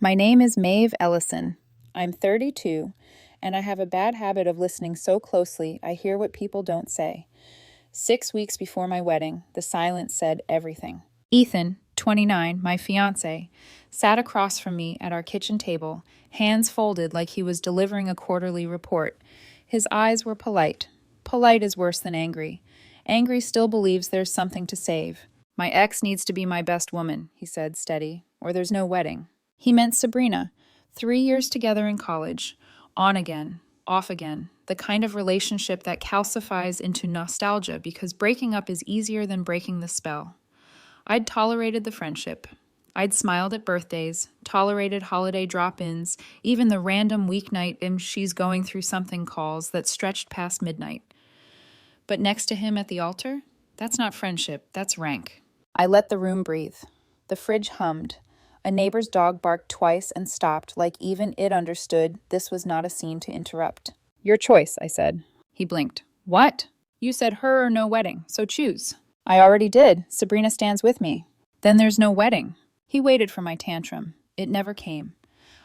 My name is Maeve Ellison. I'm 32, and I have a bad habit of listening so closely I hear what people don't say. 6 weeks before my wedding, the silence said everything. Ethan, 29, my fiancé, sat across from me at our kitchen table, hands folded like he was delivering a quarterly report. His eyes were polite. Polite is worse than angry. Angry still believes there's something to save. My ex needs to be my best woman, he said, steady, or there's no wedding. He meant Sabrina. 3 years together in college. On again, off again. The kind of relationship that calcifies into nostalgia because breaking up is easier than breaking the spell. I'd tolerated the friendship. I'd smiled at birthdays, tolerated holiday drop-ins, even the random weeknight she's going through something calls that stretched past midnight. But next to him at the altar? That's not friendship, that's rank. I let the room breathe. The fridge hummed. A neighbor's dog barked twice and stopped, like even it understood this was not a scene to interrupt. Your choice, I said. He blinked. What? You said her or no wedding, so choose. I already did. Sabrina stands with me. Then there's no wedding. He waited for my tantrum. It never came.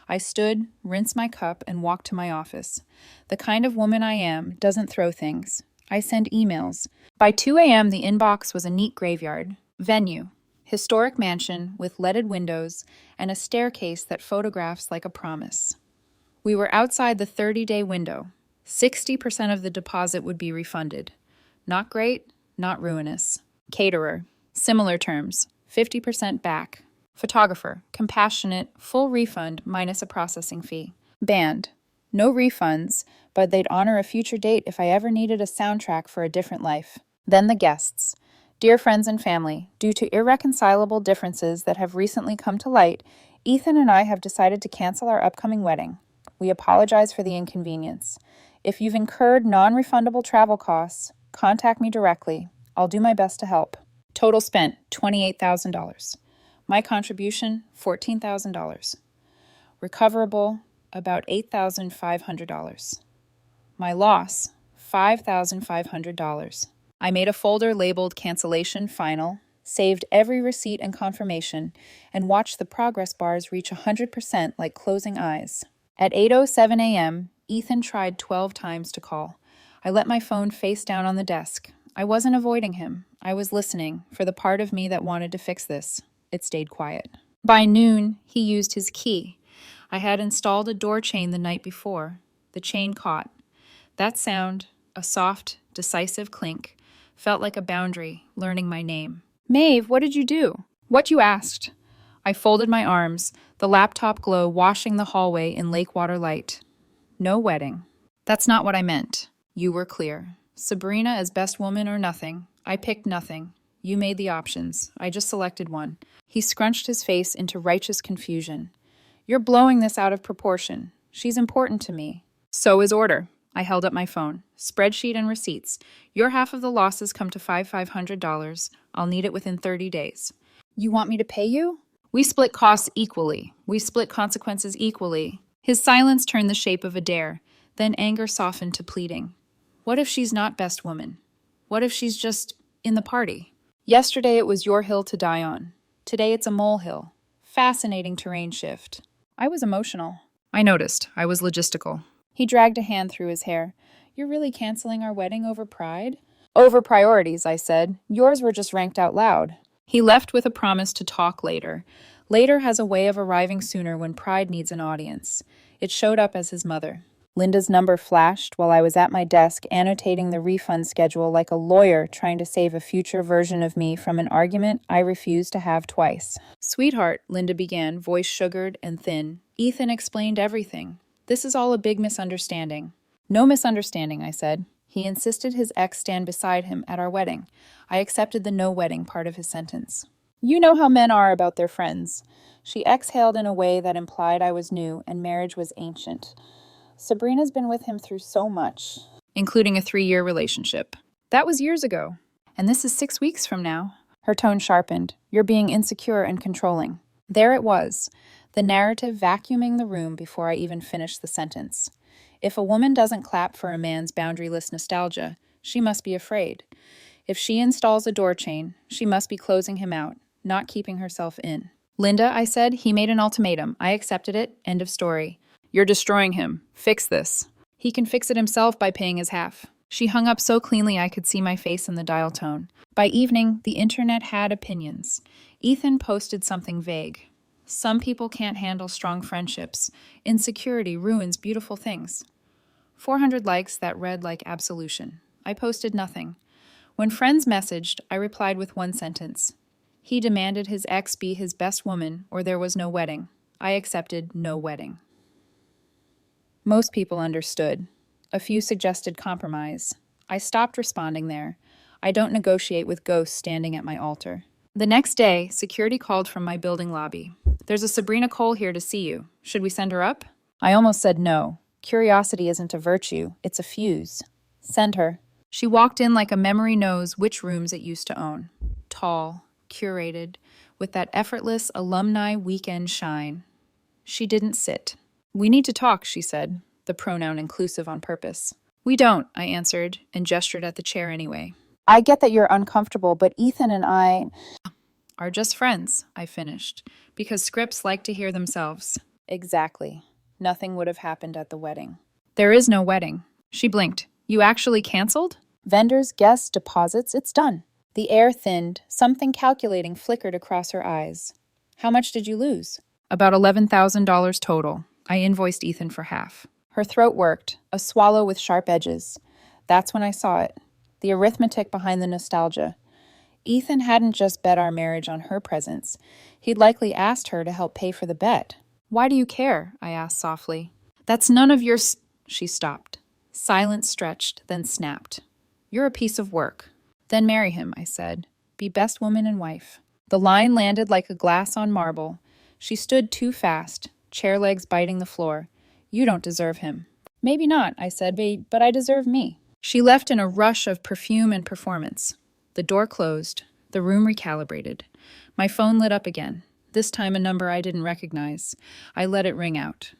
I stood, rinsed my cup, and walked to my office. The kind of woman I am doesn't throw things. I send emails. By 2 a.m., the inbox was a neat graveyard. Venue. Historic mansion with leaded windows and a staircase that photographs like a promise. We were outside the 30-day window. 60% of the deposit would be refunded. Not great, not ruinous. Caterer. Similar terms. 50% back. Photographer. Compassionate, full refund minus a processing fee. Band. No refunds, but they'd honor a future date if I ever needed a soundtrack for a different life. Then the guests. Dear friends and family, due to irreconcilable differences that have recently come to light, Ethan and I have decided to cancel our upcoming wedding. We apologize for the inconvenience. If you've incurred non-refundable travel costs, contact me directly. I'll do my best to help. Total spent, $28,000. My contribution, $14,000. Recoverable, about $8,500. My loss, $5,500. I made a folder labeled Cancellation Final, saved every receipt and confirmation, and watched the progress bars reach 100% like closing eyes. At 8:07 a.m., Ethan tried 12 times to call. I let my phone face down on the desk. I wasn't avoiding him. I was listening for the part of me that wanted to fix this. It stayed quiet. By noon, he used his key. I had installed a door chain the night before. The chain caught. That sound, a soft, decisive clink, felt like a boundary, learning my name. Maeve, what did you do? What you asked. I folded my arms, the laptop glow washing the hallway in lakewater light. No wedding. That's not what I meant. You were clear. Sabrina as best woman or nothing. I picked nothing. You made the options. I just selected one. He scrunched his face into righteous confusion. You're blowing this out of proportion. She's important to me. So is order. I held up my phone. Spreadsheet and receipts. Your half of the losses come to $5,500. I'll need it within 30 days. You want me to pay you? We split costs equally. We split consequences equally. His silence turned the shape of a dare. Then anger softened to pleading. What if she's not best woman? What if she's just in the party? Yesterday it was your hill to die on. Today it's a molehill. Fascinating terrain shift. I was emotional. I noticed. I was logistical. He dragged a hand through his hair. You're really canceling our wedding over pride? Over priorities, I said. Yours were just ranked out loud. He left with a promise to talk later. Later has a way of arriving sooner when pride needs an audience. It showed up as his mother. Linda's number flashed while I was at my desk annotating the refund schedule like a lawyer trying to save a future version of me from an argument I refused to have twice. Sweetheart, Linda began, voice sugared and thin. Ethan explained everything. This is all a big misunderstanding. No misunderstanding, I said. He insisted his ex stand beside him at our wedding. I accepted the no wedding part of his sentence. You know how men are about their friends. She exhaled in a way that implied I was new and marriage was ancient. Sabrina's been with him through so much. Including a 3-year relationship. That was years ago. And this is 6 weeks from now. Her tone sharpened. You're being insecure and controlling. There it was. The narrative vacuuming the room before I even finished the sentence. If a woman doesn't clap for a man's boundaryless nostalgia, she must be afraid. If she installs a door chain, she must be closing him out, not keeping herself in. Linda, I said, he made an ultimatum. I accepted it. End of story. You're destroying him. Fix this. He can fix it himself by paying his half. She hung up so cleanly I could see my face in the dial tone. By evening, the internet had opinions. Ethan posted something vague. Some people can't handle strong friendships. Insecurity ruins beautiful things. 400 likes that read like absolution. I posted nothing. When friends messaged, I replied with one sentence. He demanded his ex be his best woman, or there was no wedding. I accepted no wedding. Most people understood. A few suggested compromise. I stopped responding there. I don't negotiate with ghosts standing at my altar. The next day, security called from my building lobby. There's a Sabrina Cole here to see you. Should we send her up? I almost said no. Curiosity isn't a virtue, it's a fuse. Send her. She walked in like a memory knows which rooms it used to own. Tall, curated, with that effortless alumni weekend shine. She didn't sit. We need to talk, she said, the pronoun inclusive on purpose. We don't, I answered, and gestured at the chair anyway. I get that you're uncomfortable, but Ethan and I are just friends, I finished, because scripts like to hear themselves. Exactly. Nothing would have happened at the wedding. There is no wedding. She blinked. You actually canceled? Vendors, guests, deposits, it's done. The air thinned. Something calculating flickered across her eyes. How much did you lose? About $11,000 total. I invoiced Ethan for half. Her throat worked, a swallow with sharp edges. That's when I saw it. The arithmetic behind the nostalgia. Ethan hadn't just bet our marriage on her presence. He'd likely asked her to help pay for the bet. Why do you care? I asked softly. That's none of your She stopped. Silence stretched, then snapped. You're a piece of work. Then marry him, I said. Be best woman and wife. The line landed like a glass on marble. She stood too fast, chair legs biting the floor. You don't deserve him. Maybe not, I said, but I deserve me. She left in a rush of perfume and performance. The door closed. The room recalibrated. My phone lit up again. This time a number I didn't recognize. I let it ring out.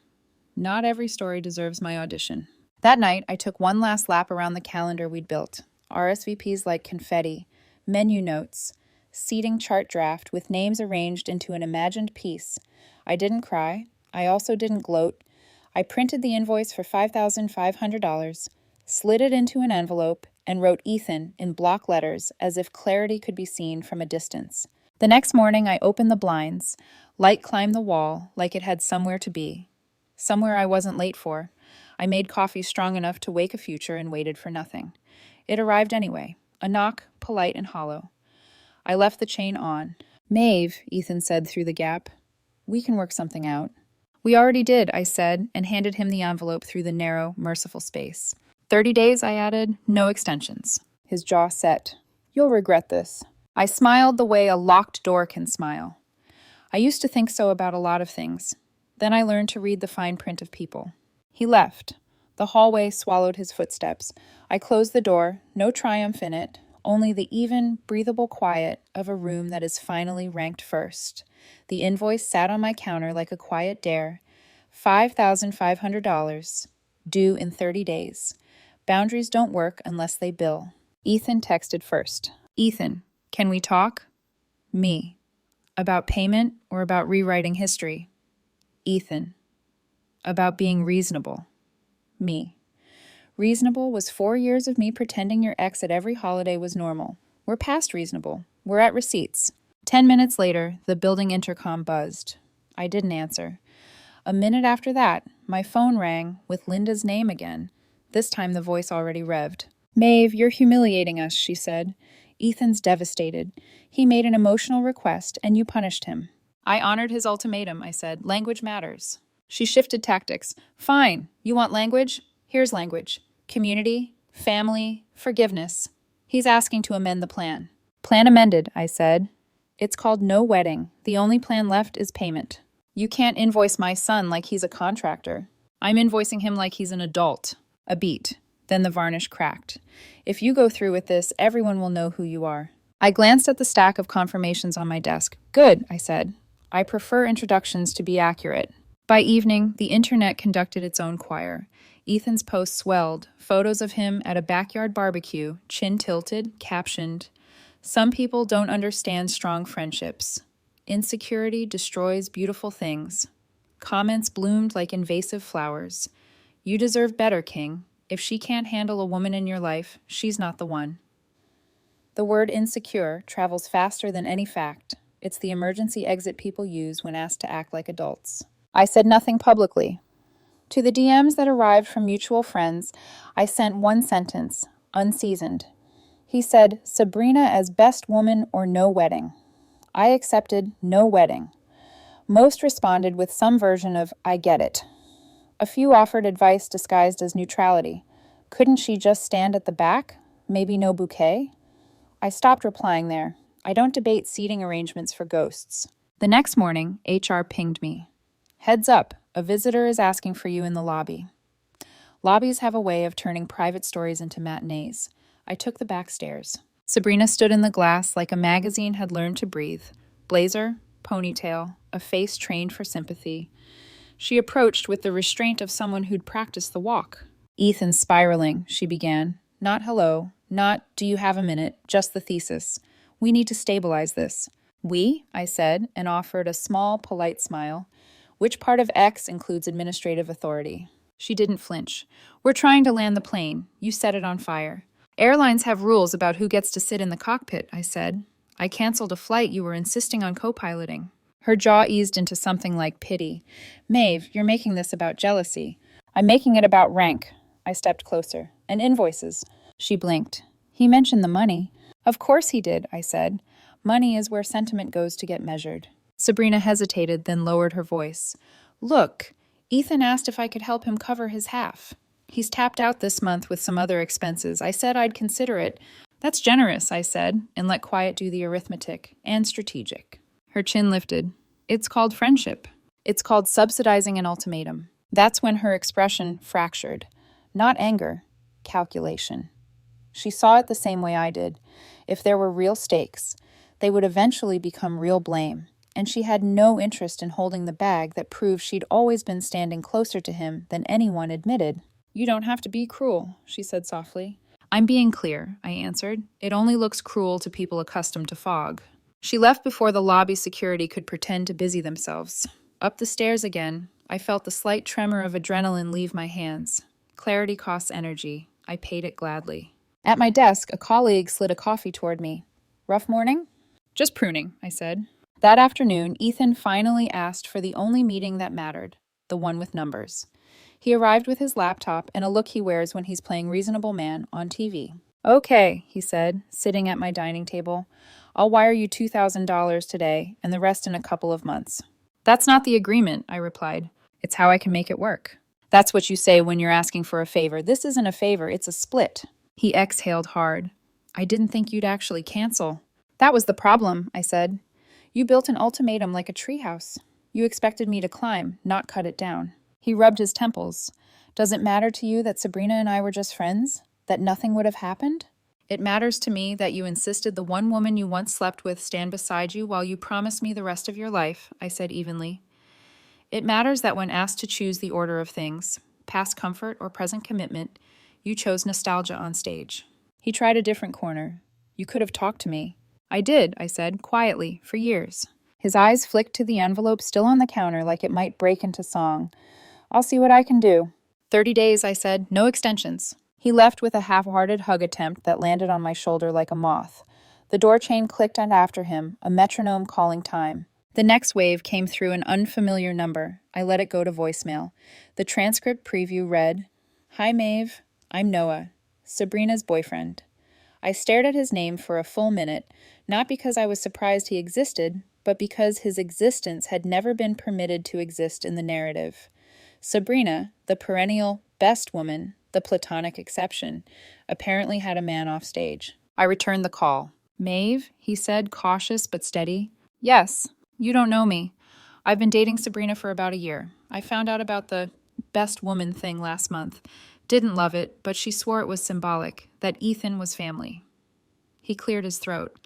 Not every story deserves my audition. That night, I took one last lap around the calendar we'd built. RSVPs like confetti, menu notes, seating chart draft with names arranged into an imagined piece. I didn't cry. I also didn't gloat. I printed the invoice for $5,500, slid it into an envelope, and wrote Ethan in block letters as if clarity could be seen from a distance. The next morning, I opened the blinds. Light climbed the wall like it had somewhere to be. Somewhere I wasn't late for. I made coffee strong enough to wake a future and waited for nothing. It arrived anyway, a knock, polite and hollow. I left the chain on. Maeve, Ethan said through the gap, we can work something out. We already did, I said, and handed him the envelope through the narrow, merciful space. 30 days, I added, no extensions. His jaw set. You'll regret this. I smiled the way a locked door can smile. I used to think so about a lot of things. Then I learned to read the fine print of people. He left. The hallway swallowed his footsteps. I closed the door, no triumph in it, only the even, breathable quiet of a room that is finally ranked first. The invoice sat on my counter like a quiet dare. $5,500, due in 30 days. Boundaries don't work unless they bill. Ethan texted first. Ethan, can we talk? Me. About payment or about rewriting history? Ethan. About being reasonable. Me. Reasonable was 4 years of me pretending your ex at every holiday was normal. We're past reasonable. We're at receipts. 10 minutes later, the building intercom buzzed. I didn't answer. A minute after that, my phone rang with Linda's name again. This time the voice already revved. Maeve, you're humiliating us, she said. Ethan's devastated. He made an emotional request, and you punished him. I honored his ultimatum, I said. Language matters. She shifted tactics. Fine. You want language? Here's language. Community, family, forgiveness. He's asking to amend the plan. Plan amended, I said. It's called no wedding. The only plan left is payment. You can't invoice my son like he's a contractor. I'm invoicing him like he's an adult. A beat. Then the varnish cracked. If you go through with this, everyone will know who you are. I glanced at the stack of confirmations on my desk. Good, I said. I prefer introductions to be accurate. By evening, the internet conducted its own choir. Ethan's post swelled, photos of him at a backyard barbecue, chin tilted, captioned, "Some people don't understand strong friendships. Insecurity destroys beautiful things. Comments bloomed like invasive flowers. You deserve better, King. If she can't handle a woman in your life, she's not the one. The word insecure travels faster than any fact. It's the emergency exit people use when asked to act like adults. I said nothing publicly. To the DMs that arrived from mutual friends, I sent one sentence, unseasoned. He said, Sabrina as best woman or no wedding. I accepted no wedding. Most responded with some version of, I get it. A few offered advice disguised as neutrality. Couldn't she just stand at the back? Maybe no bouquet? I stopped replying there. I don't debate seating arrangements for ghosts. The next morning, HR pinged me. Heads up, a visitor is asking for you in the lobby. Lobbies have a way of turning private stories into matinees. I took the back stairs. Sabrina stood in the glass like a magazine had learned to breathe. Blazer, ponytail, a face trained for sympathy. She approached with the restraint of someone who'd practiced the walk. Ethan's spiraling, she began. Not hello, not do you have a minute, just the thesis. We need to stabilize this. We, I said, and offered a small, polite smile. Which part of X includes administrative authority? She didn't flinch. We're trying to land the plane. You set it on fire. Airlines have rules about who gets to sit in the cockpit, I said. I canceled a flight you were insisting on co-piloting. Her jaw eased into something like pity. Maeve, you're making this about jealousy. I'm making it about rank. I stepped closer. And invoices. She blinked. He mentioned the money. Of course he did, I said. Money is where sentiment goes to get measured. Sabrina hesitated, then lowered her voice. Look, Ethan asked if I could help him cover his half. He's tapped out this month with some other expenses. I said I'd consider it. That's generous, I said, and let quiet do the arithmetic. And strategic. Her chin lifted. It's called friendship. It's called subsidizing an ultimatum. That's when her expression fractured. Not anger, calculation. She saw it the same way I did. If there were real stakes, they would eventually become real blame. And she had no interest in holding the bag that proved she'd always been standing closer to him than anyone admitted. You don't have to be cruel, she said softly. I'm being clear, I answered. It only looks cruel to people accustomed to fog. She left before the lobby security could pretend to busy themselves. Up the stairs again, I felt the slight tremor of adrenaline leave my hands. Clarity costs energy. I paid it gladly. At my desk, a colleague slid a coffee toward me. Rough morning? Just pruning, I said. That afternoon, Ethan finally asked for the only meeting that mattered, the one with numbers. He arrived with his laptop and a look he wears when he's playing Reasonable Man on TV. Okay, he said, sitting at my dining table. I'll wire you $2,000 today and the rest in a couple of months. That's not the agreement, I replied. It's how I can make it work. That's what you say when you're asking for a favor. This isn't a favor, it's a split. He exhaled hard. I didn't think you'd actually cancel. That was the problem, I said. You built an ultimatum like a treehouse. You expected me to climb, not cut it down. He rubbed his temples. Does it matter to you that Sabrina and I were just friends? That nothing would have happened? It matters to me that you insisted the one woman you once slept with stand beside you while you promised me the rest of your life, I said evenly. It matters that when asked to choose the order of things, past comfort or present commitment, you chose nostalgia on stage. He tried a different corner. You could have talked to me. I did, I said, quietly, for years. His eyes flicked to the envelope still on the counter like it might break into song. I'll see what I can do. 30 days, I said, no extensions. He left with a half-hearted hug attempt that landed on my shoulder like a moth. The door chain clicked and after him, a metronome calling time. The next wave came through an unfamiliar number. I let it go to voicemail. The transcript preview read, Hi Maeve, I'm Noah, Sabrina's boyfriend. I stared at his name for a full minute, not because I was surprised he existed, but because his existence had never been permitted to exist in the narrative. Sabrina, the perennial best woman, the platonic exception, apparently had a man off stage. I returned the call. Maeve, he said, cautious but steady. Yes, you don't know me. I've been dating Sabrina for about a year. I found out about the best woman thing last month. Didn't love it, but she swore it was symbolic, that Ethan was family. He cleared his throat.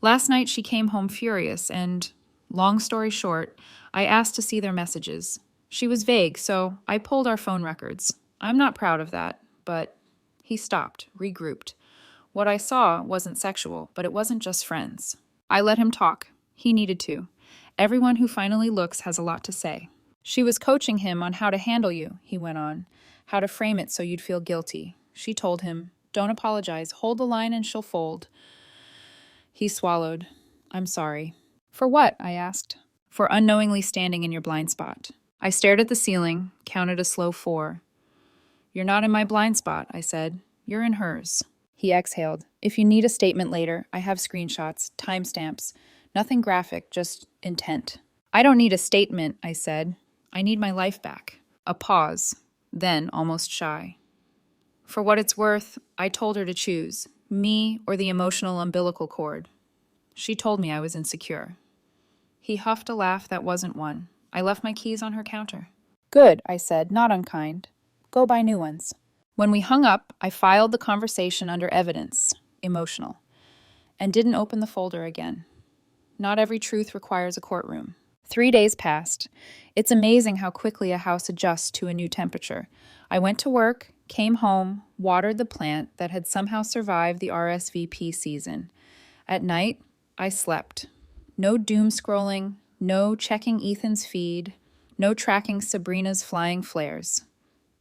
Last night she came home furious and, long story short, I asked to see their messages. She was vague, so I pulled our phone records. I'm not proud of that, but... He stopped, regrouped. What I saw wasn't sexual, but it wasn't just friends. I let him talk. He needed to. Everyone who finally looks has a lot to say. She was coaching him on how to handle you, he went on, how to frame it so you'd feel guilty. She told him, "Don't apologize, hold the line and she'll fold." He swallowed. "I'm sorry." "For what?" I asked. "For unknowingly standing in your blind spot." I stared at the ceiling, counted a slow 4. "You're not in my blind spot," I said. "You're in hers." He exhaled. "If you need a statement later, I have screenshots, timestamps. Nothing graphic, just intent." "I don't need a statement," I said. "I need my life back." A pause, then almost shy. For what it's worth, I told her to choose, me or the emotional umbilical cord. She told me I was insecure. He huffed a laugh that wasn't one. I left my keys on her counter. "Good," I said, not unkind. "Go buy new ones." When we hung up, I filed the conversation under evidence, emotional, and didn't open the folder again. Not every truth requires a courtroom. 3 days passed. It's amazing how quickly a house adjusts to a new temperature. I went to work, came home, watered the plant that had somehow survived the RSVP season. At night, I slept. No doom scrolling, no checking Ethan's feed, no tracking Sabrina's flying flares.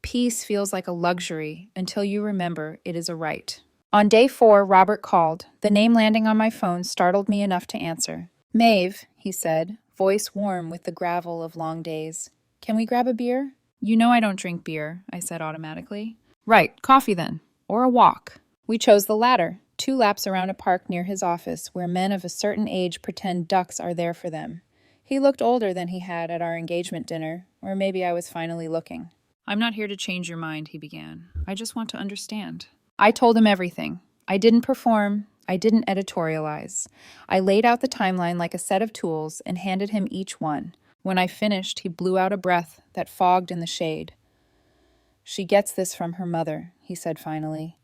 Peace feels like a luxury until you remember it is a right. On day 4, Robert called. The name landing on my phone startled me enough to answer. "Maeve," he said, voice warm with the gravel of long days. "Can we grab a beer?" "You know I don't drink beer," I said automatically. "Right, coffee then. Or a walk." We chose the latter, 2 laps around a park near his office where men of a certain age pretend ducks are there for them. He looked older than he had at our engagement dinner, or maybe I was finally looking. "I'm not here to change your mind," he began. "I just want to understand." I told him everything. I didn't perform. I didn't editorialize. I laid out the timeline like a set of tools and handed him each one. When I finished, he blew out a breath that fogged in the shade. "She gets this from her mother," he said finally.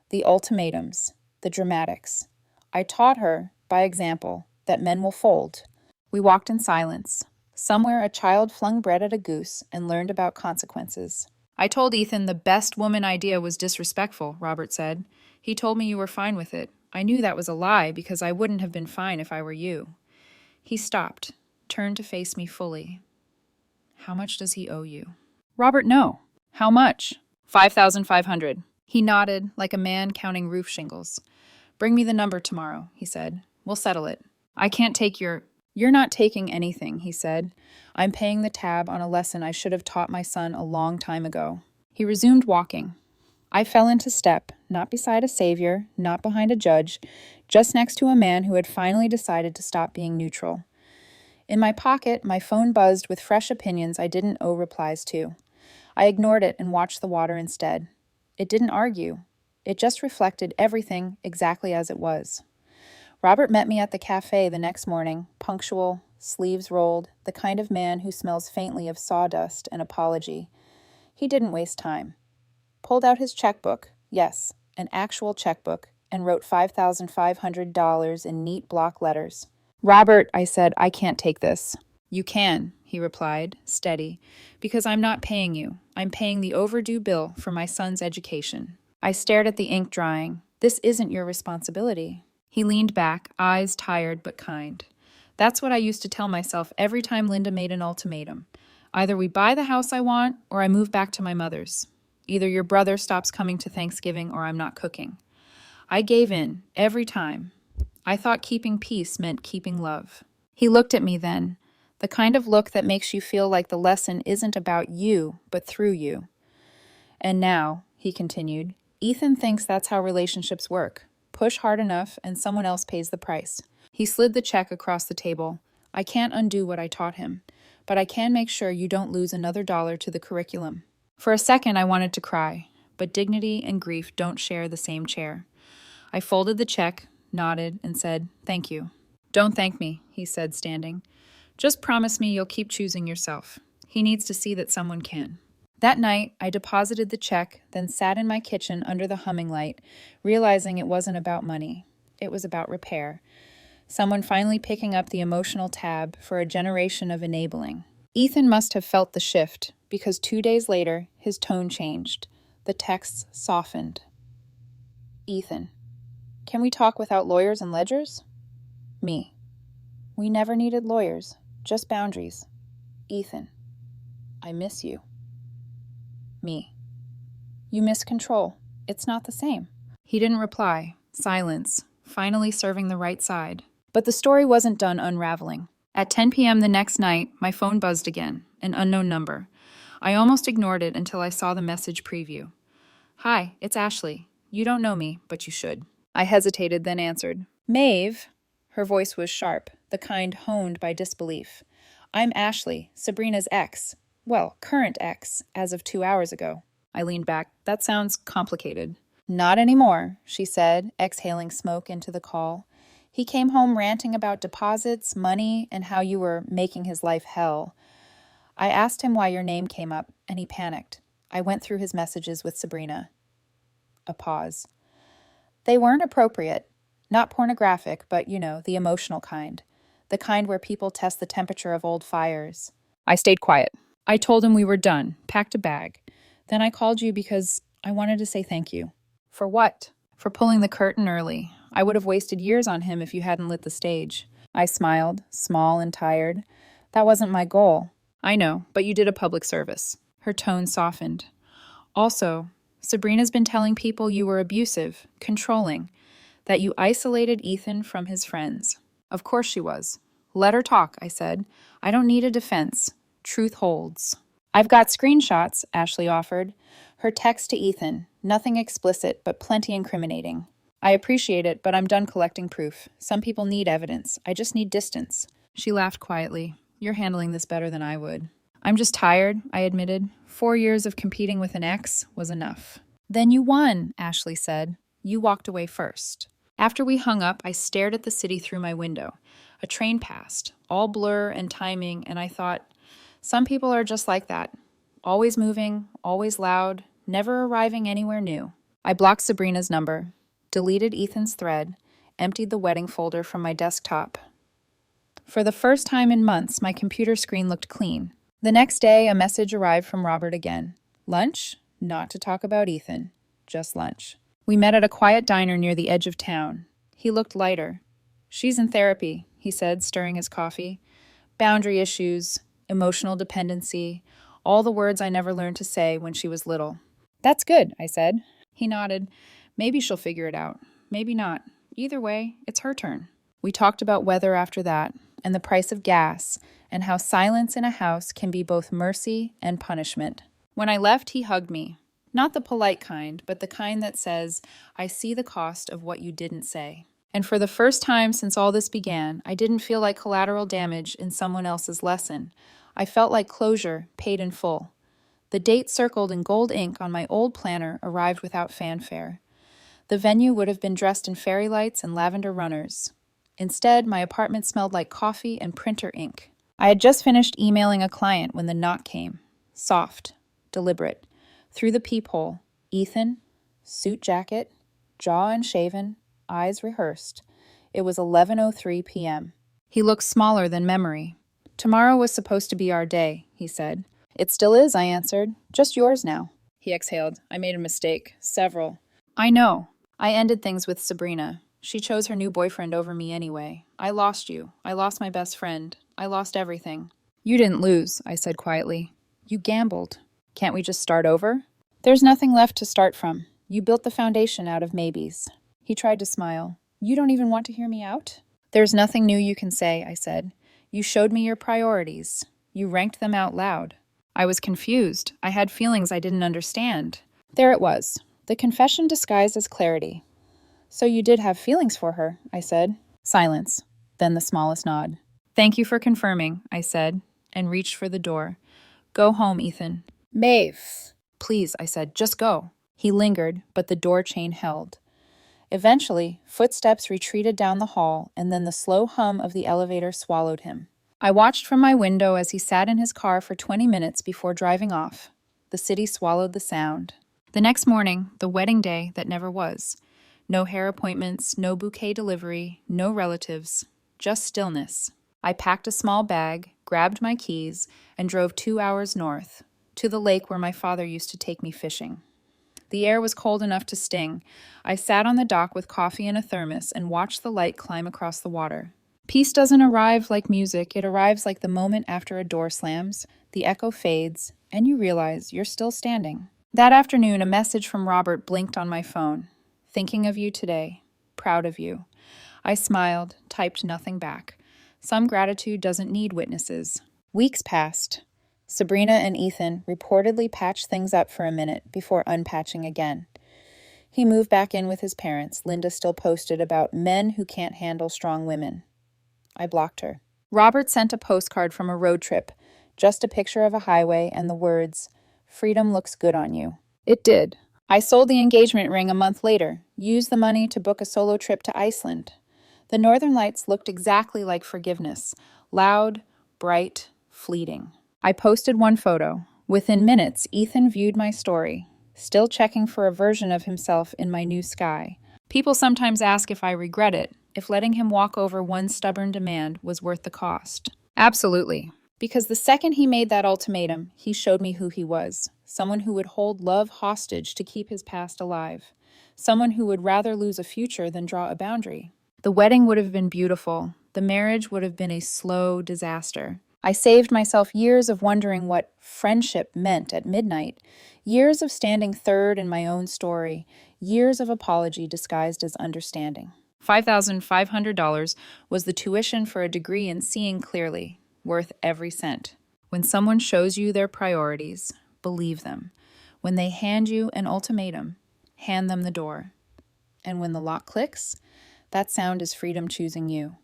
"The ultimatums, the dramatics. I taught her, by example, that men will fold." We walked in silence. Somewhere a child flung bread at a goose and learned about consequences. "I told Ethan the best woman idea was disrespectful," Robert said. "He told me you were fine with it. I knew that was a lie because I wouldn't have been fine if I were you." He stopped, turned to face me fully. "How much does he owe you?" "Robert, no." "How much?" $5,500. He nodded like a man counting roof shingles. "Bring me the number tomorrow," he said. "We'll settle it." "I can't take your—" "You're not taking anything," he said. "I'm paying the tab on a lesson I should have taught my son a long time ago." He resumed walking. I fell into step, not beside a savior, not behind a judge, just next to a man who had finally decided to stop being neutral. In my pocket, my phone buzzed with fresh opinions I didn't owe replies to. I ignored it and watched the water instead. It didn't argue. It just reflected everything exactly as it was. Robert met me at the cafe the next morning, punctual, sleeves rolled, the kind of man who smells faintly of sawdust and apology. He didn't waste time. Pulled out his checkbook, yes, an actual checkbook, and wrote $5,500 in neat block letters. "Robert," I said, "I can't take this." "You can," he replied, steady, "because I'm not paying you. I'm paying the overdue bill for my son's education." I stared at the ink drying. "This isn't your responsibility." He leaned back, eyes tired but kind. "That's what I used to tell myself every time Linda made an ultimatum. Either we buy the house I want, or I move back to my mother's. Either your brother stops coming to Thanksgiving, or I'm not cooking." I gave in, every time. I thought keeping peace meant keeping love. He looked at me then, the kind of look that makes you feel like the lesson isn't about you, but through you. "And now," he continued, "Ethan thinks that's how relationships work. Push hard enough and someone else pays the price." He slid the check across the table. "I can't undo what I taught him, but I can make sure you don't lose another dollar to the curriculum." For a second I wanted to cry, but dignity and grief don't share the same chair. I folded the check, nodded, and said, "Thank you." "Don't thank me," he said, standing. "Just promise me you'll keep choosing yourself. He needs to see that someone can." That night, I deposited the check, then sat in my kitchen under the humming light, realizing it wasn't about money. It was about repair. Someone finally picking up the emotional tab for a generation of enabling. Ethan must have felt the shift, because 2 days later, his tone changed. The texts softened. "Ethan, can we talk without lawyers and ledgers?" Me. We never needed lawyers, just boundaries. Ethan, I miss you. Me. You miss control. It's not the same. He didn't reply. Silence, finally serving the right side. But the story wasn't done unraveling. At 10 p.m. the next night, my phone buzzed again, an unknown number. I almost ignored it until I saw the message preview. Hi, it's Ashley. You don't know me, but you should. I hesitated, then answered. Maeve. Her voice was sharp, the kind honed by disbelief. I'm Ashley, Sabrina's ex. Well, current ex, as of 2 hours ago. I leaned back. That sounds complicated. Not anymore, she said, exhaling smoke into the call. He came home ranting about deposits, money, and how you were making his life hell. I asked him why your name came up, and he panicked. I went through his messages with Sabrina. A pause. They weren't appropriate. Not pornographic, but, the emotional kind. The kind where people test the temperature of old fires. I stayed quiet. I told him we were done, packed a bag. Then I called you because I wanted to say thank you. For what? For pulling the curtain early. I would have wasted years on him if you hadn't lit the stage. I smiled, small and tired. That wasn't my goal. I know, but you did a public service. Her tone softened. Also, Sabrina's been telling people you were abusive, controlling, that you isolated Ethan from his friends. Of course she was. Let her talk, I said. I don't need a defense. Truth holds. I've got screenshots, Ashley offered. Her text to Ethan, nothing explicit, but plenty incriminating. I appreciate it, but I'm done collecting proof. Some people need evidence. I just need distance. She laughed quietly. You're handling this better than I would. I'm just tired, I admitted. 4 years of competing with an ex was enough. Then you won, Ashley said. You walked away first. After we hung up, I stared at the city through my window. A train passed, all blur and timing, and I thought, some people are just like that. Always moving, always loud, never arriving anywhere new. I blocked Sabrina's number, deleted Ethan's thread, emptied the wedding folder from my desktop. For the first time in months, my computer screen looked clean. The next day, a message arrived from Robert again. Lunch? Not to talk about Ethan. Just lunch. We met at a quiet diner near the edge of town. He looked lighter. She's in therapy, he said, stirring his coffee. Boundary issues, emotional dependency, all the words I never learned to say when she was little. That's good, I said. He nodded. Maybe she'll figure it out. Maybe not. Either way, it's her turn. We talked about weather after that, and the price of gas, and how silence in a house can be both mercy and punishment. When I left, he hugged me. Not the polite kind, but the kind that says, I see the cost of what you didn't say. And for the first time since all this began, I didn't feel like collateral damage in someone else's lesson. I felt like closure, paid in full. The date circled in gold ink on my old planner arrived without fanfare. The venue would have been dressed in fairy lights and lavender runners. Instead, my apartment smelled like coffee and printer ink. I had just finished emailing a client when the knock came. Soft, deliberate. Through the peephole, Ethan, suit jacket, jaw unshaven, eyes rehearsed. It was 11:03 p.m. He looked smaller than memory. Tomorrow was supposed to be our day, he said. It still is, I answered. Just yours now. He exhaled. I made a mistake. Several. I know. I ended things with Sabrina. She chose her new boyfriend over me anyway. I lost you. I lost my best friend. I lost everything. You didn't lose, I said quietly. You gambled. Can't we just start over? There's nothing left to start from. You built the foundation out of maybes. He tried to smile. You don't even want to hear me out? There's nothing new you can say, I said. You showed me your priorities. You ranked them out loud. I was confused. I had feelings I didn't understand. There it was. The confession disguised as clarity. So you did have feelings for her, I said. Silence. Then the smallest nod. Thank you for confirming, I said, and reached for the door. Go home, Ethan. Maeve. Please, I said, just go. He lingered, but the door chain held. Eventually, footsteps retreated down the hall, and then the slow hum of the elevator swallowed him. I watched from my window as he sat in his car for 20 minutes before driving off. The city swallowed the sound. The next morning, the wedding day that never was. No hair appointments, no bouquet delivery, no relatives, just stillness. I packed a small bag, grabbed my keys, and drove 2 hours north, to the lake where my father used to take me fishing. The air was cold enough to sting. I sat on the dock with coffee in a thermos and watched the light climb across the water. Peace doesn't arrive like music, it arrives like the moment after a door slams, the echo fades, and you realize you're still standing. That afternoon, a message from Robert blinked on my phone. Thinking of you today. Proud of you. I smiled, typed nothing back. Some gratitude doesn't need witnesses. Weeks passed. Sabrina and Ethan reportedly patched things up for a minute before unpatching again. He moved back in with his parents. Linda still posted about men who can't handle strong women. I blocked her. Robert sent a postcard from a road trip, just a picture of a highway and the words, "Freedom looks good on you." It did. I sold the engagement ring a month later, used the money to book a solo trip to Iceland. The Northern Lights looked exactly like forgiveness, loud, bright, fleeting. I posted one photo. Within minutes, Ethan viewed my story, still checking for a version of himself in my new sky. People sometimes ask if I regret it, if letting him walk over one stubborn demand was worth the cost. Absolutely. Because the second he made that ultimatum, he showed me who he was. Someone who would hold love hostage to keep his past alive. Someone who would rather lose a future than draw a boundary. The wedding would have been beautiful. The marriage would have been a slow disaster. I saved myself years of wondering what friendship meant at midnight, years of standing third in my own story, years of apology disguised as understanding. $5,500 was the tuition for a degree in seeing clearly, worth every cent. When someone shows you their priorities, believe them. When they hand you an ultimatum, hand them the door. And when the lock clicks, that sound is freedom choosing you.